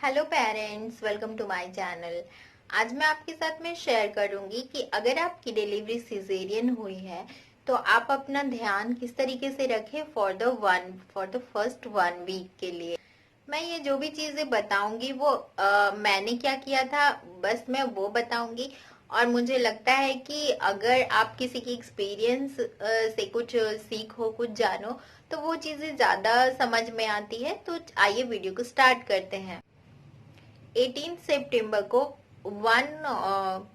Hello parents, welcome to my channel. आज मैं आपके साथ में शेयर करूंगी कि अगर आपकी डिलीवरी सिजेरियन हुई है तो आप अपना ध्यान किस तरीके से रखें फॉर द फर्स्ट 1 वीक के लिए। मैं ये जो भी चीजें बताऊंगी वो मैंने क्या किया था बस मैं वो बताऊंगी। और मुझे लगता है कि अगर आप किसी की एक्सपीरियंस से कुछ सीखो, कुछ जानो, तो वो चीजें ज्यादा समझ में आती है। तो आइए वीडियो को स्टार्ट करते हैं। 18 सितंबर को 1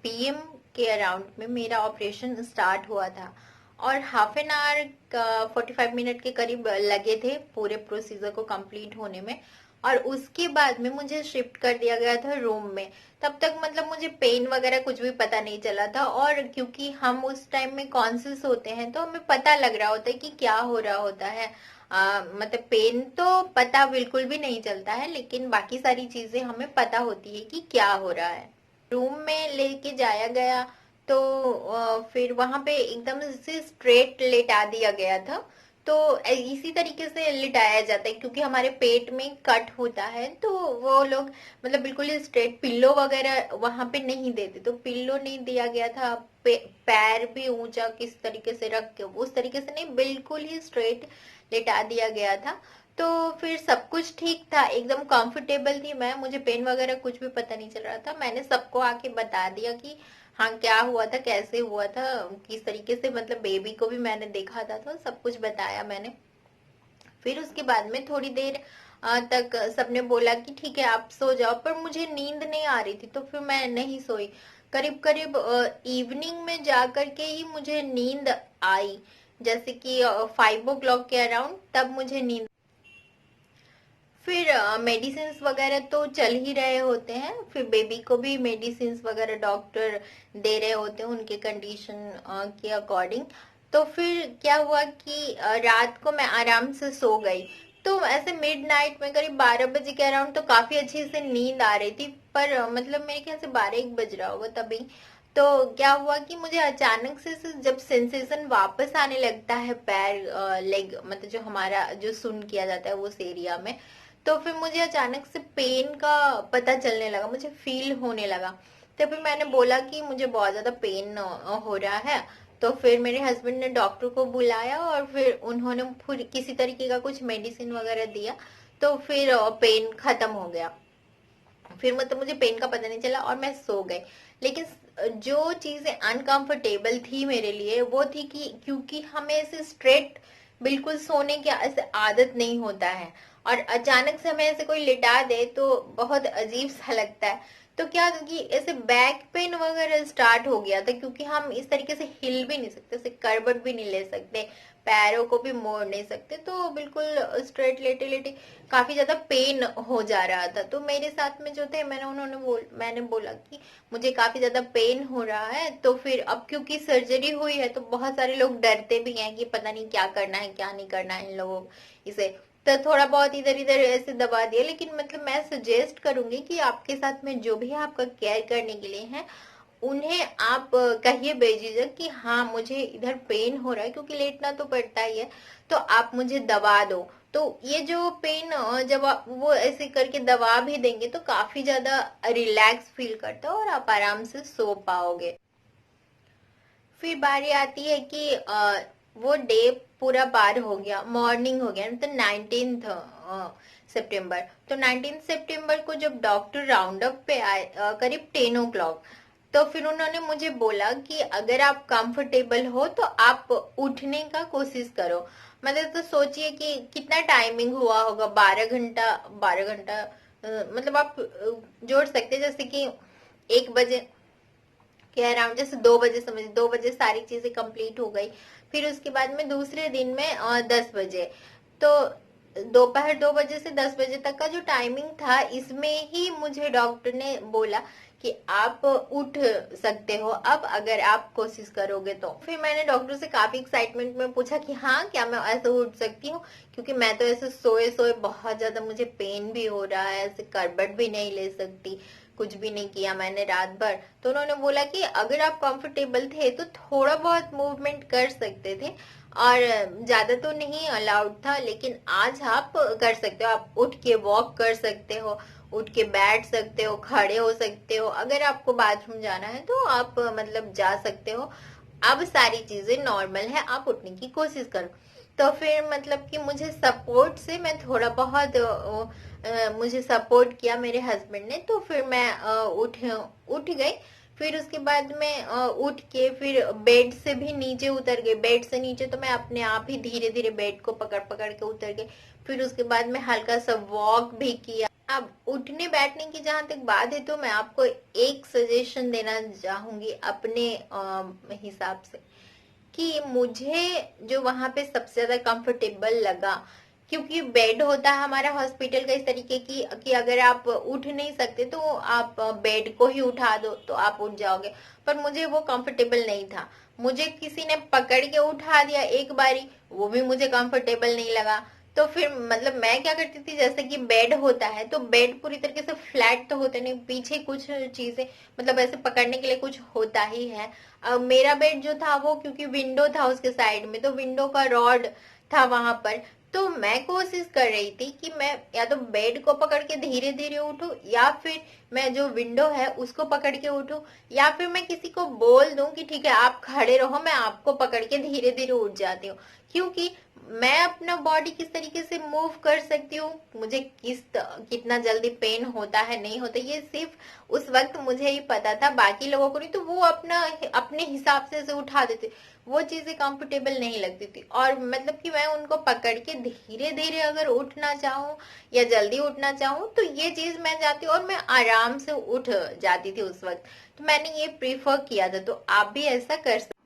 PM के अराउंड में मेरा ऑपरेशन स्टार्ट हुआ था और हाफ एन आवर का 45 मिनट के करीब लगे थे पूरे प्रोसीजर को कंप्लीट होने में। और उसके बाद में मुझे शिफ्ट कर दिया गया था रूम में। तब तक मतलब मुझे पेन वगैरह कुछ भी पता नहीं चला था, और क्योंकि हम उस टाइम में कॉन्शियस होते हैं तो हमें पता लग रहा होता है कि क्या हो रहा होता है। मतलब पेन तो पता बिल्कुल भी नहीं चलता है, लेकिन बाकी सारी चीजें हमें पता होती है कि क्या हो रहा है। रूम में लेके जाया गया तो फिर वहां पे एकदम से स्ट्रेट लेटा दिया गया था। तो इसी तरीके से लिटाया जाता है क्योंकि हमारे पेट में कट होता है, तो वो लोग मतलब बिल्कुल ही स्ट्रेट पिल्लो वगैरह वहां पे नहीं देते, तो पिल्लो नहीं दिया गया था। पैर भी ऊंचा किस तरीके से रख के उस तरीके से नहीं, बिल्कुल ही स्ट्रेट लिटा दिया गया था। तो फिर सब कुछ ठीक था, एकदम कंफर्टेबल थी मैं, मुझे पेन वगैरह कुछ भी पता नहीं चल रहा था। मैंने सबको आके बता दिया कि हाँ क्या हुआ था, कैसे हुआ था, किस तरीके से, मतलब बेबी को भी मैंने देखा था तो सब कुछ बताया मैंने। फिर उसके बाद में थोड़ी देर तक सबने बोला कि ठीक है आप सो जाओ, पर मुझे नींद नहीं आ रही थी तो फिर मैं नहीं सोई। करीब करीब इवनिंग में जाकर के ही मुझे नींद आई, जैसे कि 5 o'clock के अराउंड, तब मुझे नींद। फिर मेडिसिन वगैरह तो चल ही रहे होते हैं, फिर बेबी को भी मेडिसिन वगैरह डॉक्टर दे रहे होते हैं उनके कंडीशन के अकॉर्डिंग। तो फिर क्या हुआ कि रात को मैं आराम से सो गई। तो ऐसे मिडनाइट में करीब 12 बजे के अराउंड तो काफी अच्छी से नींद आ रही थी, पर मतलब मेरे ख्याल से 12-1 बज रहा होगा तभी। तो क्या हुआ कि मुझे अचानक से जब सेंसेशन वापस आने लगता है पैर लेग, मतलब जो हमारा जो सुन किया जाता है उस एरिया में, तो फिर मुझे अचानक से पेन का पता चलने लगा, मुझे फील होने लगा। तो फिर मैंने बोला कि मुझे बहुत ज्यादा पेन हो रहा है। तो फिर मेरे हस्बैंड ने डॉक्टर को बुलाया और फिर उन्होंने फिर किसी तरीके का कुछ मेडिसिन वगैरह दिया, तो फिर पेन खत्म हो गया। फिर मतलब मुझे पेन का पता नहीं चला और मैं सो गई। लेकिन जो चीजें अनकंफर्टेबल थी मेरे लिए वो थी कि क्योंकि हमें ऐसे स्ट्रेट बिल्कुल सोने की ऐसे आदत नहीं होता है, और अचानक से हमें ऐसे कोई लिटा दे तो बहुत अजीब सा लगता है। तो क्या कि ऐसे बैक पेन वगैरह स्टार्ट हो गया था, क्योंकि हम इस तरीके से हिल भी नहीं सकते, ऐसे करवट भी नहीं ले सकते, पैरों को भी मोड़ नहीं सकते, तो बिल्कुल स्ट्रेट लेटे लेटे काफी ज्यादा पेन हो जा रहा था। तो मेरे साथ में जो थे मैंने बोला कि मुझे काफी ज्यादा पेन हो रहा है। तो फिर अब क्योंकि सर्जरी हुई है तो बहुत सारे लोग डरते भी हैं कि पता नहीं क्या करना है क्या नहीं करना है इन लोगों इसे, तो थोड़ा बहुत इधर इधर ऐसे दबा दिया। लेकिन मतलब मैं सजेस्ट करूंगी कि आपके साथ में जो भी आपका केयर करने के लिए है उन्हें आप कहिए बेझिझक कि हाँ मुझे इधर पेन हो रहा है, क्योंकि लेटना तो पड़ता ही है, तो आप मुझे दबा दो। तो ये जो पेन जब आप वो ऐसे करके दबा भी देंगे तो काफी ज्यादा रिलैक्स फील करता है और आप आराम से सो पाओगे। फिर बारी आती है कि वो डे पूरा पार हो गया, मॉर्निंग हो गया, तो 19 सितंबर। तो 19 सितंबर को जब डॉक्टर राउंड अप पे आए करीब 10 o'clock, तो फिर उन्होंने मुझे बोला कि अगर आप कंफर्टेबल हो तो आप उठने का कोशिश करो। मतलब तो सोचिए कि कितना टाइमिंग हुआ होगा, 12 घंटा। 12 घंटा मतलब आप जोड़ सकते हैं, जैसे कि 1 बजे के अराउंड, जैसे 2 बजे समझ, 2 बजे सारी चीजें कंप्लीट हो गई। फिर उसके बाद में दूसरे दिन में 10 बजे, तो दोपहर 2 बजे से 10 बजे तक का जो टाइमिंग था इसमें ही मुझे डॉक्टर ने बोला कि आप उठ सकते हो अब अगर आप कोशिश करोगे तो। फिर मैंने डॉक्टर से काफी एक्साइटमेंट में पूछा कि हाँ क्या मैं ऐसे उठ सकती हूँ, क्योंकि मैं तो ऐसे सोए सोए बहुत ज्यादा मुझे पेन भी हो रहा है, ऐसे करबट भी नहीं ले सकती, कुछ भी नहीं किया मैंने रात भर। तो उन्होंने बोला कि अगर आप कंफर्टेबल थे तो थोड़ा बहुत मूवमेंट कर सकते थे, और ज्यादा तो नहीं अलाउड था, लेकिन आज आप कर सकते हो, आप उठ के वॉक कर सकते हो, उठ के बैठ सकते हो, खड़े हो सकते हो, अगर आपको बाथरूम जाना है तो आप मतलब जा सकते हो। अब सारी चीजें नॉर्मल है, आप उठने की कोशिश करो। तो फिर मतलब कि मुझे सपोर्ट से मैं थोड़ा बहुत मुझे सपोर्ट किया मेरे हस्बैंड ने, तो फिर मैं उठ उठ गई। फिर उसके बाद में उठ के फिर बेड से भी नीचे उतर गई। बेड से नीचे तो मैं अपने आप ही धीरे धीरे बेड को पकड़ पकड़ के उतर गई। फिर उसके बाद में हल्का सा वॉक भी किया। अब उठने बैठने की जहां तक बात है तो मैं आपको एक सजेशन देना चाहूंगी अपने हिसाब से, कि मुझे जो वहां पे सबसे ज्यादा कंफर्टेबल लगा, क्योंकि बेड होता है हमारा हॉस्पिटल का इस तरीके की कि अगर आप उठ नहीं सकते तो आप बेड को ही उठा दो तो आप उठ जाओगे, पर मुझे वो कंफर्टेबल नहीं था। मुझे किसी ने पकड़ के उठा दिया एक बारी, वो भी मुझे कंफर्टेबल नहीं लगा। तो फिर मतलब मैं क्या करती थी, जैसे कि बेड होता है तो बेड पूरी तरीके से फ्लैट तो होते नहीं, पीछे कुछ चीजें मतलब ऐसे पकड़ने के लिए कुछ होता ही है। मेरा बेड जो था वो क्योंकि विंडो था उसके साइड में, तो विंडो का रॉड था वहां पर। तो मैं कोशिश कर रही थी कि मैं या तो बेड को पकड़ के धीरे धीरे उठूं, या फिर मैं जो विंडो है उसको पकड़ के उठूं, या फिर मैं किसी को बोल दूं कि ठीक है आप खड़े रहो, मैं आपको पकड़ के धीरे धीरे उठ जाती हूँ। क्योंकि मैं अपना बॉडी किस तरीके से मूव कर सकती हूँ, मुझे कितना जल्दी पेन होता है नहीं होता, ये सिर्फ उस वक्त मुझे ही पता था, बाकी लोगों को नहीं। तो वो अपना अपने हिसाब से उठा देते, वो चीजें कंफर्टेबल नहीं लगती थी। और मतलब कि मैं उनको पकड़ के धीरे धीरे अगर उठना चाहूँ या जल्दी उठना चाहूँ तो ये चीज मैं जाती हूँ और मैं आराम से उठ जाती थी उस वक्त। तो मैंने ये प्रीफर किया था, तो आप भी ऐसा कर सकते।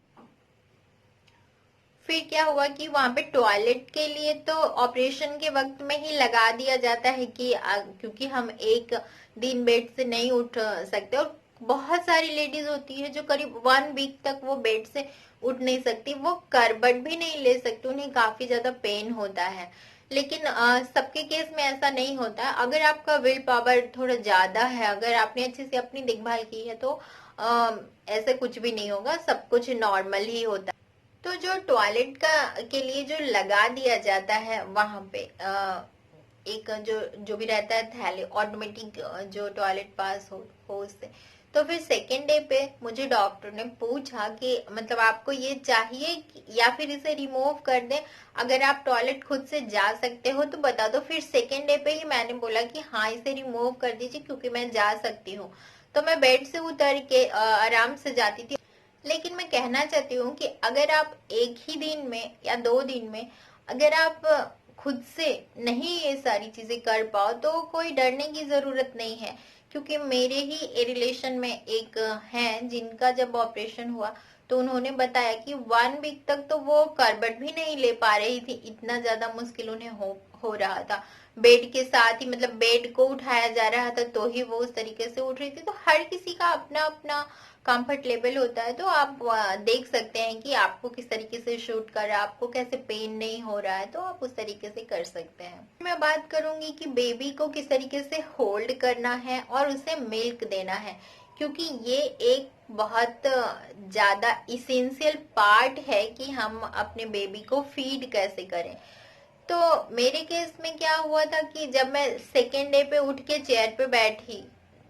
फिर क्या हुआ कि वहां पे टॉयलेट के लिए तो ऑपरेशन के वक्त में ही लगा दिया जाता है कि क्योंकि हम एक दिन बेड से नहीं उठ सकते, और बहुत सारी लेडीज होती है जो करीब 1 वीक तक वो बेड से उठ नहीं सकती, वो करबट भी नहीं ले सकती, उन्हें काफी ज्यादा पेन होता है। लेकिन सबके केस में ऐसा नहीं होता। अगर आपका विल पावर थोड़ा ज्यादा है, अगर आपने अच्छे से अपनी देखभाल की है तो ऐसा कुछ भी नहीं होगा, सब कुछ नॉर्मल ही होता है। तो जो टॉयलेट का के लिए जो लगा दिया जाता है वहां पे एक जो जो भी रहता है थैले ऑटोमेटिक, जो टॉयलेट पास हो उससे। तो फिर सेकेंड डे पे मुझे डॉक्टर ने पूछा कि मतलब आपको ये चाहिए या फिर इसे रिमूव कर दें, अगर आप टॉयलेट खुद से जा सकते हो तो बता दो। फिर सेकेंड डे पे ही मैंने बोला कि हाँ इसे रिमूव कर दीजिए क्योंकि मैं जा सकती हूँ। तो मैं बेड से उतर के आराम से जाती थी। लेकिन मैं कहना चाहती हूँ कि अगर आप एक ही दिन में या 2 दिन में अगर आप खुद से नहीं ये सारी चीजें कर पाओ तो कोई डरने की जरूरत नहीं है। क्योंकि मेरे ही रिलेशन में एक है जिनका जब ऑपरेशन हुआ तो उन्होंने बताया कि 1 वीक तक तो वो करबट भी नहीं ले पा रही थी, इतना ज्यादा मुश्किल उन्हें हो रहा था। बेड के साथ ही मतलब बेड को उठाया जा रहा था तो ही वो उस तरीके से उठ रही थी। तो हर किसी का अपना अपना कंफर्ट लेवल होता है। तो आप देख सकते हैं कि आपको किस तरीके से शूट कर रहा है, आपको कैसे पेन नहीं हो रहा है, तो आप उस तरीके से कर सकते हैं। मैं बात करूंगी कि बेबी को किस तरीके से होल्ड करना है और उसे मिल्क देना है, क्योंकि ये एक बहुत ज्यादा इसेंशियल पार्ट है कि हम अपने बेबी को फीड कैसे करें। तो मेरे केस में क्या हुआ था कि जब मैं सेकेंड डे पे उठ के चेयर पे बैठी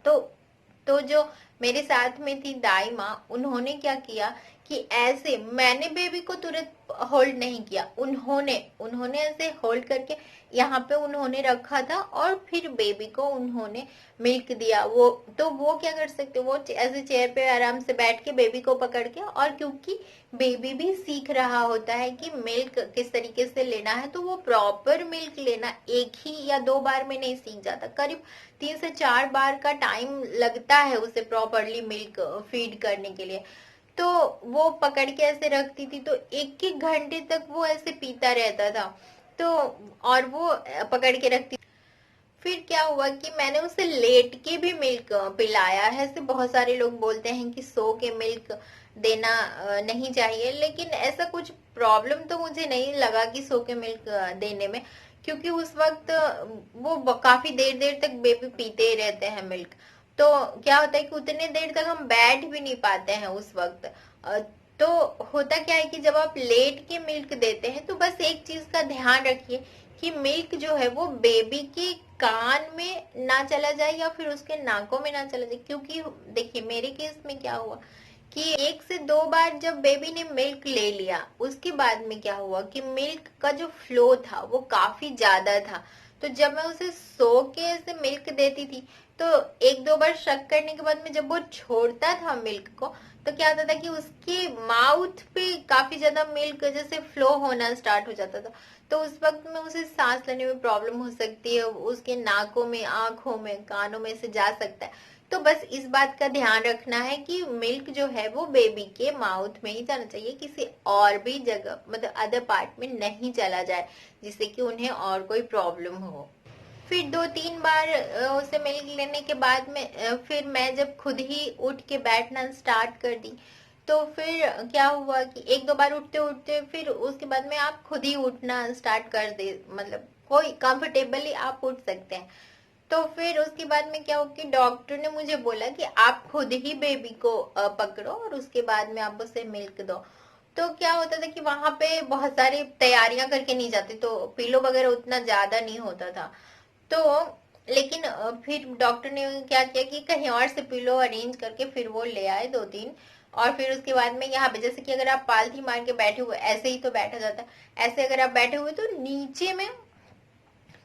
तो जो मेरे साथ में थी दाई माँ, उन्होंने क्या किया कि ऐसे मैंने बेबी को तुरंत होल्ड नहीं किया, उन्होंने उन्होंने ऐसे होल्ड करके यहाँ पे उन्होंने रखा था और फिर बेबी को उन्होंने मिल्क दिया। वो तो वो क्या कर सकते, वो ऐसे चेयर पे आराम से बैठ के बेबी को पकड़ के, और क्योंकि बेबी भी सीख रहा होता है कि मिल्क किस तरीके से लेना है, तो वो प्रॉपर मिल्क लेना एक ही या 2 बार में नहीं सीख जाता, करीब 3 से 4 बार का टाइम लगता है उसे प्रॉपरली मिल्क फीड करने के लिए। तो वो पकड़ के ऐसे रखती थी तो 1 1 घंटे तक वो ऐसे पीता रहता था। तो और वो पकड़ के रखती। फिर क्या हुआ कि मैंने उसे लेट के भी मिल्क पिलाया है। ऐसे बहुत सारे लोग बोलते हैं कि सो के मिल्क देना नहीं चाहिए, लेकिन ऐसा कुछ प्रॉब्लम तो मुझे नहीं लगा कि सो के मिल्क देने में, क्योंकि उस वक्त वो काफी देर देर तक बेबी पीते ही रहते हैं मिल्क। तो क्या होता है कि उतने देर तक हम बैठ भी नहीं पाते हैं उस वक्त। तो होता क्या है कि जब आप लेट के मिल्क देते हैं तो बस एक चीज का ध्यान रखिए कि मिल्क जो है वो बेबी की कान में ना चला जाए या फिर उसके नाकों में ना चला जाए। क्योंकि देखिए मेरे केस में क्या हुआ कि 1 से 2 बार जब बेबी ने मिल्क ले लिया, उसके बाद में क्या हुआ कि मिल्क का जो फ्लो था वो काफी ज्यादा था। तो जब मैं उसे सो के ऐसे मिल्क देती थी, तो 1-2 बार शक करने के बाद में जब वो छोड़ता था मिल्क को, तो क्या होता था कि उसके माउथ पे काफी ज्यादा मिल्क जैसे फ्लो होना स्टार्ट हो जाता था। तो उस वक्त में उसे सांस लेने में प्रॉब्लम हो सकती है, उसके नाकों में, आंखों में, कानों में से जा सकता है। तो बस इस बात का ध्यान रखना है कि मिल्क जो है वो बेबी के माउथ में ही जाना चाहिए, किसी और भी जगह मतलब अदर पार्ट में नहीं चला जाए, जिससे कि उन्हें और कोई प्रॉब्लम हो। फिर 2-3 बार उसे मिल्क लेने के बाद में फिर मैं जब खुद ही उठ के बैठना स्टार्ट कर दी, तो फिर क्या हुआ कि 1-2 बार उठते उठते फिर उसके बाद में आप खुद ही उठना स्टार्ट कर दे, मतलब कोई कंफर्टेबली आप उठ सकते हैं। तो फिर उसके बाद में क्या हो कि डॉक्टर ने मुझे बोला कि आप खुद ही बेबी को पकड़ो और उसके बाद में आप उसे मिल्क दो। तो क्या होता था कि वहां पे बहुत सारी तैयारियां करके नहीं जाती, तो पिलो वगैरह उतना ज्यादा नहीं होता था। तो लेकिन फिर डॉक्टर ने क्या किया कि कहीं और से पिलो अरेंज करके फिर वो ले आए 2-3। और फिर उसके बाद में यहाँ पे जैसे कि अगर आप पालथी मार के बैठे हुए, ऐसे ही तो बैठा जाता है, ऐसे अगर आप बैठे हुए तो नीचे में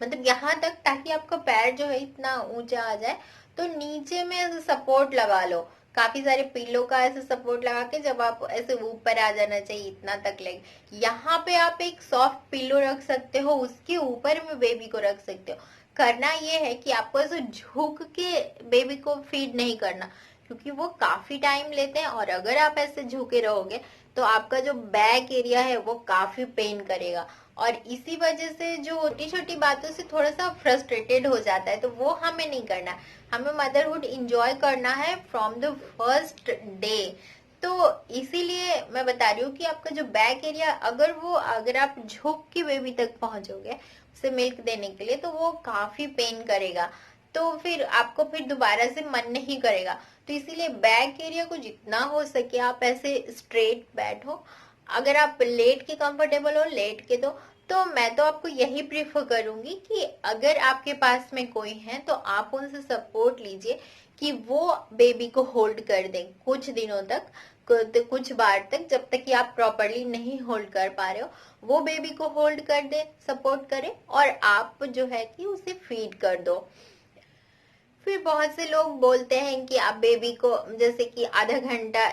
मतलब यहाँ तक, ताकि आपका पैर जो है इतना ऊंचा आ जाए, तो नीचे में ऐसे सपोर्ट लगा लो, काफी सारे पिलो का ऐसे सपोर्ट लगा के जब आप ऐसे ऊपर आ जाना चाहिए इतना तक लगे। यहाँ पे आप एक सॉफ्ट पिलो रख सकते हो, उसके ऊपर में बेबी को रख सकते हो। करना ये है कि आपको ऐसे झुक के बेबी को फीड नहीं करना, क्योंकि वो काफी टाइम लेते हैं, और अगर आप ऐसे झुके रहोगे तो आपका जो बैक एरिया है वो काफी पेन करेगा। और इसी वजह से जो छोटी छोटी बातों से थोड़ा सा फ्रस्ट्रेटेड हो जाता है, तो वो हमें नहीं करना है। हमें मदरहुड इंजॉय करना है फ्रॉम द फर्स्ट डे। तो इसीलिए मैं बता रही हूँ कि आपका जो बैक एरिया, अगर आप झुक के बेबी तक पहुंचोगे उसे मिल्क देने के लिए, तो वो काफी पेन करेगा, तो फिर आपको फिर दोबारा से मन नहीं करेगा। तो इसीलिए बैक एरिया को जितना हो सके आप ऐसे स्ट्रेट बैठो। अगर आप लेट के कंफर्टेबल हो, लेट के दो। तो मैं तो आपको यही प्रीफर करूंगी कि अगर आपके पास में कोई है तो आप उनसे सपोर्ट लीजिए कि वो बेबी को होल्ड कर दें कुछ दिनों तक, कुछ बार तक, जब तक कि आप प्रॉपरली नहीं होल्ड कर पा रहे हो। वो बेबी को होल्ड कर दे, सपोर्ट करे, और आप जो है कि उसे फीड कर दो। फिर बहुत से लोग बोलते हैं कि आप बेबी को जैसे कि आधा घंटा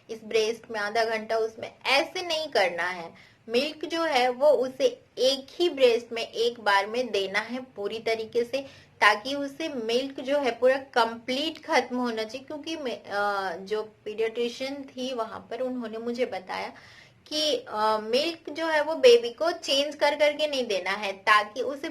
इस ब्रेस्ट में, आधा घंटा उसमें, ऐसे नहीं करना है। मिल्क जो है वो उसे एक ही ब्रेस्ट में एक बार में देना है पूरी तरीके से, ताकि उसे मिल्क जो है पूरा कंप्लीट खत्म होना चाहिए। क्योंकि जो पीडियाट्रिशियन थी वहां पर, उन्होंने मुझे बताया कि मिल्क जो है वो बेबी को चेंज कर करके नहीं देना है, ताकि उसे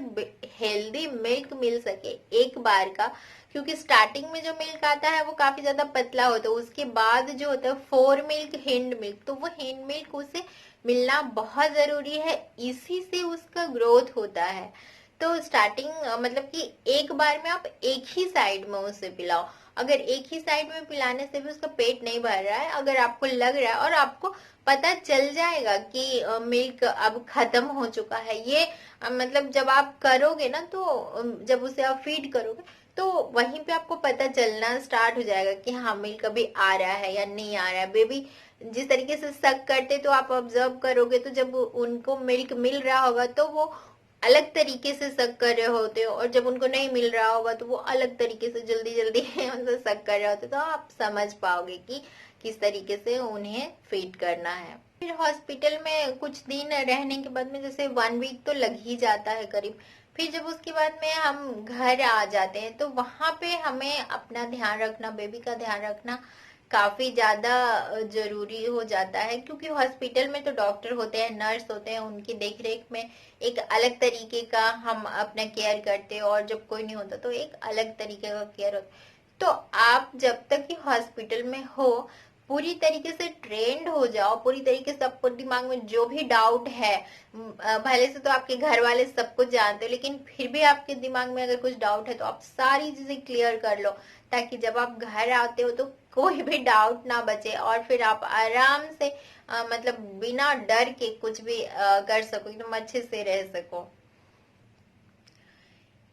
हेल्दी मिल्क मिल सके एक बार का। क्योंकि स्टार्टिंग में जो मिल्क आता है वो काफी ज्यादा पतला होता है, उसके बाद जो होता है फोर मिल्क, हिंड मिल्क, तो वो हिंड मिल्क उसे मिलना बहुत जरूरी है, इसी से उसका ग्रोथ होता है। तो स्टार्टिंग मतलब कि एक बार में आप एक ही साइड में उसे पिलाओ। अगर एक ही साइड में पिलाने से भी उसका पेट नहीं भर रहा है, अगर आपको लग रहा है और आपको पता चल जाएगा कि मिल्क अब खत्म हो चुका है, ये मतलब जब आप करोगे ना, तो जब उसे आप फीड करोगे तो वहीं पे आपको पता चलना स्टार्ट हो जाएगा कि हाँ मिल्क अभी आ रहा है या नहीं आ रहा है। बेबी जिस तरीके से सक करते तो आप ऑब्जर्व करोगे, तो जब उनको मिल्क मिल रहा होगा तो वो अलग तरीके से सक कर रहे होते हो, और जब उनको नहीं मिल रहा होगा तो वो अलग तरीके से जल्दी जल्दी मतलब सक कर रहे होते, तो आप समझ पाओगे कि किस तरीके से उन्हें फीड करना है। फिर हॉस्पिटल में कुछ दिन रहने के बाद में जैसे 1 वीक तो लग ही जाता है करीब। फिर जब उसके बाद में हम घर आ जाते हैं, तो वहां पे हमें अपना ध्यान रखना, बेबी का ध्यान रखना काफी ज्यादा जरूरी हो जाता है। क्योंकि हॉस्पिटल में तो डॉक्टर होते हैं, नर्स होते हैं, उनकी देख रेख में एक अलग तरीके का हम अपना केयर करते हैं, और जब कोई नहीं होता तो एक अलग तरीके का केयर होता है। तो आप जब तक कि हॉस्पिटल में हो, पूरी तरीके से ट्रेंड हो जाओ, पूरी तरीके से आपको दिमाग में जो भी डाउट है, भले से तो आपके घर वाले सब कुछ जानते हो, लेकिन फिर भी आपके दिमाग में अगर कुछ डाउट है तो आप सारी चीजें क्लियर कर लो, ताकि जब आप घर आते हो तो कोई भी डाउट ना बचे, और फिर आप आराम से मतलब बिना डर के कुछ भी कर सको, एकदम अच्छे से रह सको।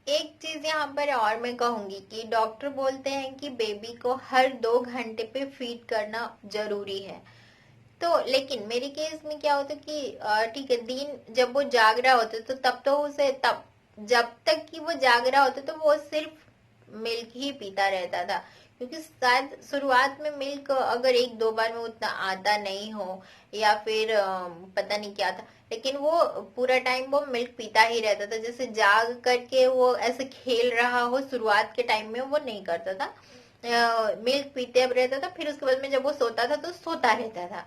एक चीज यहाँ पर और मैं कहूंगी कि डॉक्टर बोलते हैं कि बेबी को हर 2 घंटे पे फीड करना जरूरी है। तो लेकिन मेरे केस में क्या होता है कि ठीक है, दिन जब वो जाग रहा होता है तो तब तो उसे तब जब तक कि वो जाग रहा होता तो वो सिर्फ मिल्क ही पीता रहता था, क्योंकि शायद शुरुआत में मिल्क अगर एक दो बार में उतना आता नहीं हो या फिर पता नहीं क्या था, लेकिन वो पूरा टाइम वो मिल्क पीता ही रहता था। जैसे जाग करके वो ऐसे खेल रहा हो, शुरुआत के टाइम में वो नहीं करता था, मिल्क पीते अब रहता था। फिर उसके बाद में जब वो सोता था तो सोता रहता था।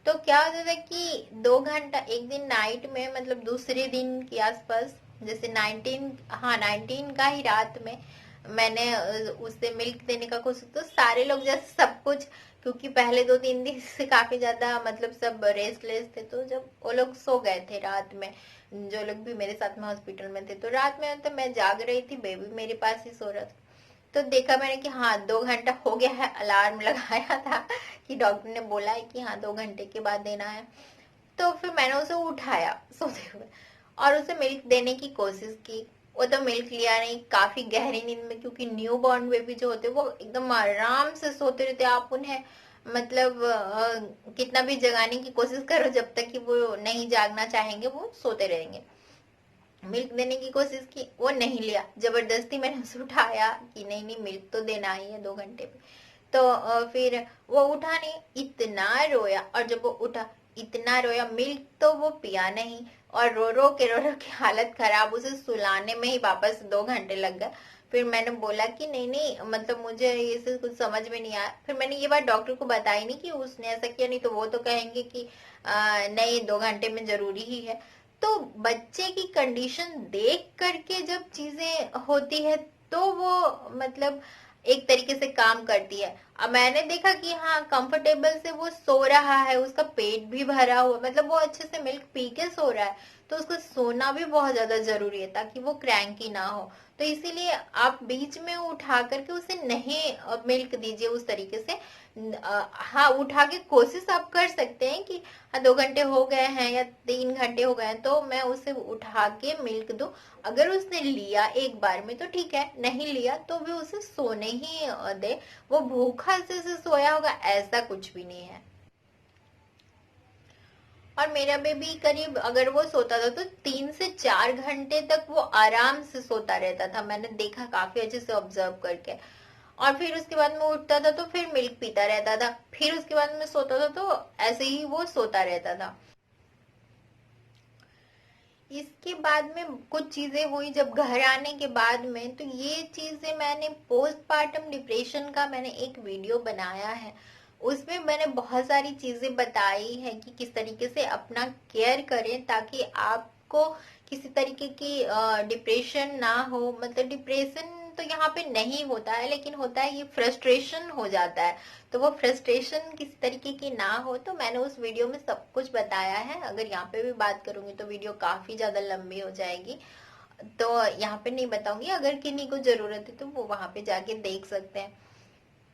तो क्या होता था कि 2 घंटा एक दिन नाइट में, मतलब दूसरे दिन के आसपास, जैसे 19, हाँ 19 का ही रात में मैंने उसे मिल्क देने का कोशिश, तो सारे लोग जैसे सब कुछ, क्योंकि पहले 2-3 दिन से काफी ज्यादा मतलब सब रेस्टलेस थे, तो जब वो लोग सो गए थे रात में, जो लोग भी मेरे साथ में हॉस्पिटल में थे, तो रात में तो मैं जाग रही थी, बेबी मेरे पास ही सो रहा था। तो देखा मैंने कि हाँ 2 घंटा हो गया है, अलार्म लगाया था कि डॉक्टर ने बोला है कि हाँ 2 घंटे के बाद देना है। तो फिर मैंने उसे उठाया सोते हुए और उसे मिल्क देने की कोशिश की। वो तो मिल्क लिया नहीं, काफी गहरी नींद में, क्योंकि न्यू बॉर्न बेबी जो होते वो एकदम आराम से सोते रहते। आप उन्हें मतलब कितना भी जगाने की कोशिश करो, जब तक कि वो नहीं जागना चाहेंगे वो सोते रहेंगे। मिल्क देने की कोशिश की, वो नहीं लिया, जबरदस्ती मैंने उसे उठाया कि नहीं नहीं मिल्क तो देना ही है 2 घंटे पे। तो फिर वो उठा नहीं, इतना रोया, और जब वो उठा इतना रोया, मिल्क तो वो पिया नहीं, और रो रो के हालत खराब, उसे सुलाने में ही वापस 2 घंटे लग गए। फिर मैंने बोला कि नहीं नहीं, मतलब मुझे ये से कुछ समझ में नहीं आया। फिर मैंने ये बात डॉक्टर को बताई नहीं कि उसने ऐसा किया, नहीं तो वो तो कहेंगे कि नहीं 2 घंटे में जरूरी ही है। तो बच्चे की कंडीशन देख करके जब चीजें होती है तो वो मतलब एक तरीके से काम करती है। अब मैंने देखा कि हाँ कंफर्टेबल से वो सो रहा है, उसका पेट भी भरा हुआ, मतलब वो अच्छे से मिल्क पी के सो रहा है, तो उसका सोना भी बहुत ज्यादा जरूरी है ताकि वो क्रैंकी ना हो। तो इसीलिए आप बीच में उठा करके उसे नहीं मिल्क दीजिए उस तरीके से। हाँ उठा के कोशिश आप कर सकते हैं कि हाँ 2 घंटे हो गए हैं या 3 घंटे हो गए हैं तो मैं उसे उठा के मिल्क दूं। अगर उसने लिया एक बार में तो ठीक है, नहीं लिया तो भी उसे सोने ही दे। वो भूखा से सोया होगा ऐसा कुछ भी नहीं है। और मेरा बेबी करीब अगर वो सोता था तो 3 से 4 घंटे तक वो आराम से सोता रहता था, मैंने देखा काफी अच्छे से ऑब्जर्व करके। और फिर उसके बाद में उठता था तो फिर मिल्क पीता रहता था, फिर उसके बाद में सोता था तो ऐसे ही वो सोता रहता था। इसके बाद में कुछ चीजें हुई जब घर आने के बाद में, तो ये चीजें मैंने पोस्टपार्टम डिप्रेशन का मैंने एक वीडियो बनाया है, उसमें मैंने बहुत सारी चीजें बताई है कि किस तरीके से अपना केयर करें ताकि आपको किसी तरीके की डिप्रेशन ना हो। मतलब डिप्रेशन तो यहाँ पे नहीं होता है, लेकिन होता है ये फ्रस्ट्रेशन हो जाता है, तो वो फ्रस्ट्रेशन किसी तरीके की ना हो। तो मैंने उस वीडियो में सब कुछ बताया है, अगर यहाँ पे भी बात करूंगी तो वीडियो काफी ज्यादा लंबी हो जाएगी, तो यहाँ पे नहीं बताऊंगी। अगर किन्हीं को जरूरत है तो वो वहां पे जाके देख सकते हैं।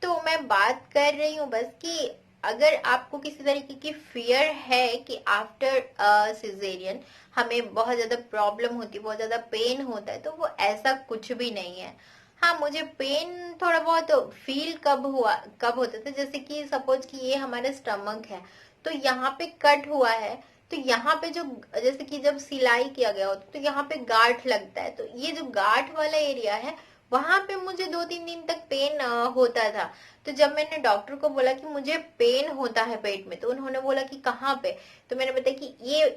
तो मैं बात कर रही हूँ बस कि अगर आपको किसी तरीके की फियर है कि आफ्टर सिजेरियन हमें बहुत ज्यादा प्रॉब्लम होती है, बहुत ज्यादा पेन होता है, तो वो ऐसा कुछ भी नहीं है। हाँ मुझे पेन थोड़ा बहुत फील कब होता था, जैसे कि सपोज कि ये हमारा स्टमक है तो यहाँ पे कट हुआ है, तो यहाँ पे जो जैसे कि जब सिलाई किया गया होता तो यहाँ पे गांठ लगता है, तो ये जो गांठ वाला एरिया है वहां पे मुझे 2-3 दिन तक पेन होता था। तो जब मैंने डॉक्टर को बोला कि मुझे पेन होता है पेट में, तो उन्होंने बोला कि कहाँ पे, तो मैंने बताया कि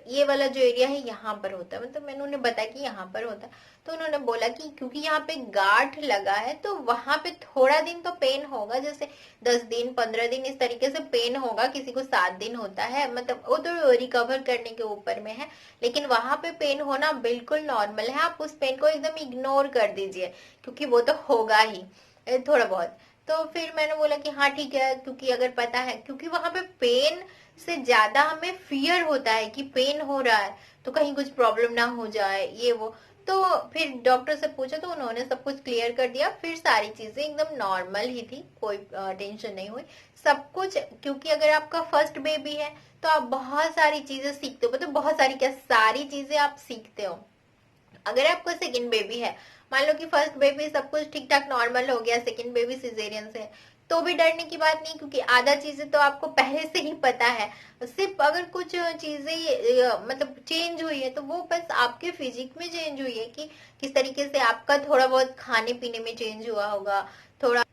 ये वाला जो एरिया है यहाँ पर होता है, मतलब मैंने उन्हें बताया कि यहाँ पर होता है। तो उन्होंने बोला कि क्योंकि यहाँ पे गांठ लगा है तो वहां पे थोड़ा दिन तो पेन होगा, जैसे 10 दिन 15 दिन इस तरीके से पेन होगा, किसी को 7 दिन होता है, मतलब वो तो रिकवर करने के ऊपर में है। लेकिन वहां पे पेन होना बिल्कुल नॉर्मल है, आप उस पेन को एकदम इग्नोर कर दीजिए, क्योंकि वो तो होगा ही थोड़ा बहुत। तो फिर मैंने बोला कि हाँ ठीक है, क्योंकि अगर पता है, क्योंकि वहां पे पेन से ज्यादा हमें फियर होता है कि पेन हो रहा है तो कहीं कुछ प्रॉब्लम ना हो जाए ये वो। तो फिर डॉक्टर से पूछा तो उन्होंने सब कुछ क्लियर कर दिया, फिर सारी चीजें एकदम नॉर्मल ही थी, कोई टेंशन नहीं हुई सब कुछ। क्योंकि अगर आपका फर्स्ट बेबी है तो आप बहुत सारी चीजें सीखते हो, मतलब बहुत सारी क्या, सारी चीजें आप सीखते हो। अगर आपको सेकंड बेबी है मान लो कि फर्स्ट बेबी सब कुछ ठीक ठाक नॉर्मल हो गया, सेकंड बेबी सिजेरियन से, तो भी डरने की बात नहीं, क्योंकि आधा चीजें तो आपको पहले से ही पता है। सिर्फ अगर कुछ चीजें मतलब चेंज हुई है, तो वो बस आपके फिजिक में चेंज हुई है कि किस तरीके से आपका थोड़ा बहुत खाने पीने में चेंज हुआ होगा, थोड़ा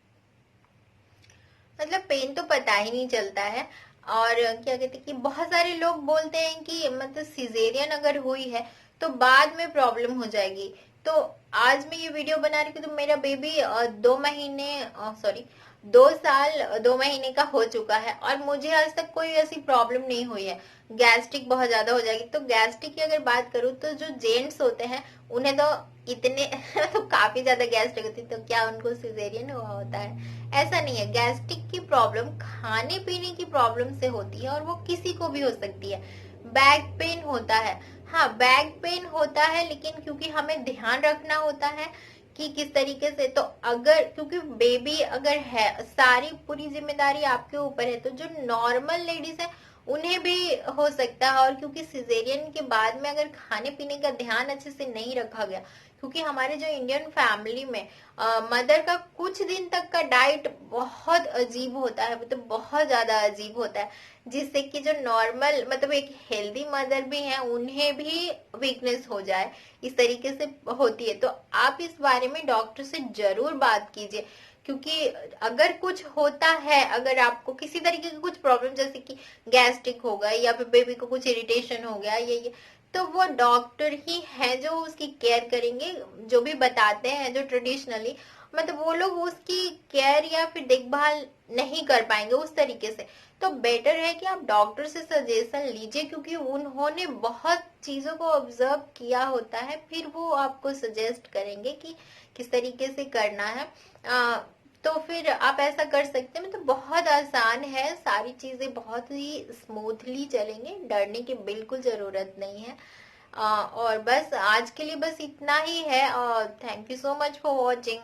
मतलब पेन तो पता ही नहीं चलता है। और क्या कहते हैं कि बहुत सारे लोग बोलते हैं कि मतलब सिजेरियन अगर हुई है तो बाद में प्रॉब्लम हो जाएगी। तो आज मैं ये वीडियो बना रही हूँ, तो मेरा बेबी 2 महीने, सॉरी, 2 साल 2 महीने का हो चुका है और मुझे आज तक कोई ऐसी प्रॉब्लम नहीं हुई है। गैस्ट्रिक बहुत ज्यादा हो जाएगी, तो गैस्ट्रिक की अगर बात करूँ तो जो जेंट्स होते हैं उन्हें तो इतने तो काफी ज्यादा गैस्ट्रिक होती है, तो क्या उनको सिजेरियन हुआ होता है? ऐसा नहीं है। गैस्ट्रिक की प्रॉब्लम खाने पीने की प्रॉब्लम से होती है और वो किसी को भी हो सकती है। बैक पेन होता है, हाँ बैक पेन होता है, लेकिन क्योंकि हमें ध्यान रखना होता है कि किस तरीके से, तो अगर क्योंकि बेबी अगर है, सारी पूरी जिम्मेदारी आपके ऊपर है, तो जो नॉर्मल लेडीज है उन्हें भी हो सकता है। और क्योंकि सिजेरियन के बाद में अगर खाने पीने का ध्यान अच्छे से नहीं रखा गया, क्योंकि हमारे जो इंडियन फैमिली में मदर का कुछ दिन तक का डाइट बहुत अजीब होता है, मतलब बहुत ज्यादा अजीब होता है, जिससे कि जो नॉर्मल मतलब एक हेल्दी मदर भी है उन्हें भी वीकनेस हो जाए, इस तरीके से होती है। तो आप इस बारे में डॉक्टर से जरूर बात कीजिए, क्योंकि अगर कुछ होता है, अगर आपको किसी तरीके की कुछ प्रॉब्लम जैसे कि गैस्ट्रिक हो गया या फिर बेबी को कुछ इरिटेशन हो गया ये, तो वो डॉक्टर ही है जो उसकी केयर करेंगे, जो भी बताते हैं जो ट्रेडिशनली, मतलब वो लोग उसकी केयर या फिर देखभाल नहीं कर पाएंगे उस तरीके से। तो बेटर है कि आप डॉक्टर से सजेशन लीजिए, क्योंकि उन्होंने बहुत चीजों को ऑब्जर्व किया होता है, फिर वो आपको सजेस्ट करेंगे कि किस तरीके से करना है। तो फिर आप ऐसा कर सकते हैं, मतलब बहुत आसान है, सारी चीजें बहुत ही स्मूथली चलेंगे, डरने की बिल्कुल जरूरत नहीं है। और बस आज के लिए बस इतना ही है, और thank you so much for watching.